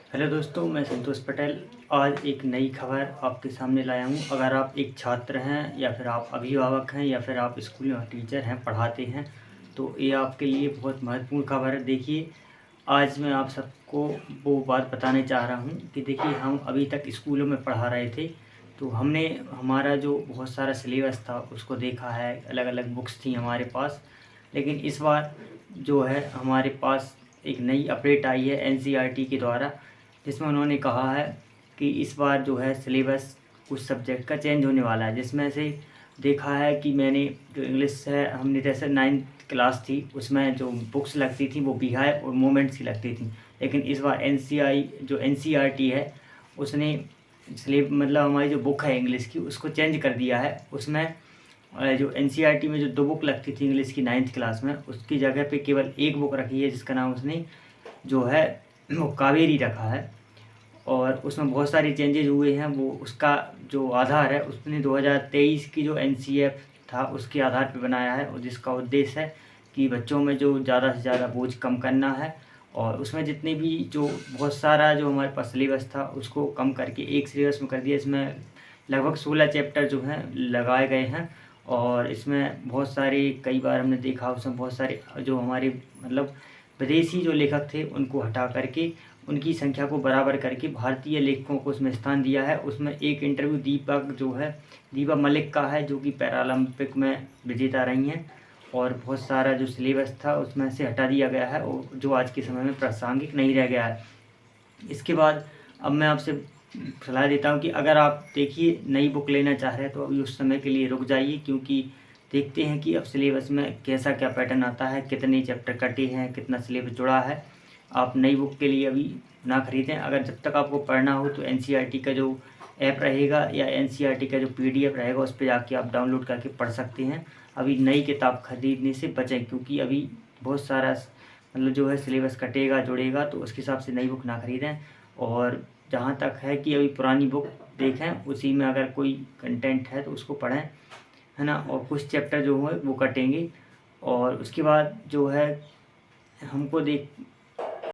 Hello दोस्तों, मैं संतोष पटेल। आज एक नई खबर आपके सामने लाया हूँ। अगर आप एक छात्र हैं या फिर आप अभिभावक हैं या फिर आप स्कूल में टीचर हैं, पढ़ाते हैं, तो ये आपके लिए बहुत महत्वपूर्ण खबर है। देखिए, आज मैं आप सबको वो बात बताने चाह रहा हूँ कि देखिए, हम अभी तक स्कूलों में पढ़ा रहे थे, तो हमने हमारा जो बहुत सारा सिलेबस था उसको देखा है, अलग-अलग बुक्स थी हमारे पास। लेकिन इस बार जो है हमारे पास एक नई अपडेट आई है एनसीईआरटी के द्वारा, जिसमें उन्होंने कहा है कि इस बार जो है सिलेबस कुछ सब्जेक्ट का चेंज होने वाला है। जिसमें से देखा है कि मैंने जो इंग्लिश है, हमने जैसे 9th क्लास थी, उसमें जो बुक्स लगती थी वो बिहार और मोमेंट्स की लगती थी। लेकिन इस बार एनसीईआरटी है, उसने मतलब हमारी जो बुक है इंग्लिश की उसको चेंज कर दिया है। उसमें जो एनसीईआरटी में जो 2 बुक लगती थी इंग्लिश की 9th क्लास में, उसकी जगह पे केवल 1 बुक रखी है, जिसका नाम उसने जो है वो कावेरी रखा है। और उसमें बहुत सारी चेंजेज हुए हैं। वो उसका जो आधार है उसने 2023 की जो एनसीएफ था उसके आधार पर बनाया है, और जिसका उद्देश्य है कि बच्चों में जो ज़्यादा से ज़्यादा बोझ कम करना है। और उसमें जितने भी जो बहुत सारा जो हमारे पास सिलेबस था उसको कम करके एक सिलेबस में कर दिया। इसमें लगभग 16 चैप्टर जो हैं लगाए गए हैं। और इसमें बहुत सारे, कई बार हमने देखा उसमें बहुत सारे जो हमारे मतलब विदेशी जो लेखक थे उनको हटा करके उनकी संख्या को बराबर करके भारतीय लेखकों को उसमें स्थान दिया है। उसमें एक इंटरव्यू दीपा मलिक का है, जो कि पैरालंपिक में विजेता रही हैं। और बहुत सारा जो सिलेबस था उसमें से हटा दिया गया है, और जो आज के समय में प्रासंगिक नहीं रह गया है। इसके बाद अब मैं आपसे सलाह देता हूँ कि अगर आप देखिए नई बुक लेना चाह रहे हैं तो अभी उस समय के लिए रुक जाइए, क्योंकि देखते हैं कि अब सिलेबस में कैसा क्या पैटर्न आता है, कितने चैप्टर कटे हैं, कितना सिलेबस जुड़ा है। आप नई बुक के लिए अभी ना खरीदें। अगर जब तक आपको पढ़ना हो तो एनसीईआरटी का जो ऐप रहेगा या एनसीईआरटी का जो पीडीएफ रहेगा उस पर जाके आप डाउनलोड करके पढ़ सकते हैं। अभी नई किताब खरीदने से बचें, क्योंकि अभी बहुत सारा मतलब जो है सिलेबस कटेगा जुड़ेगा, तो उसके हिसाब से नई बुक ना खरीदें। और जहाँ तक है कि अभी पुरानी बुक देखें, उसी में अगर कोई कंटेंट है तो उसको पढ़ें, है ना। और कुछ चैप्टर जो है वो कटेंगे। और उसके बाद जो है हमको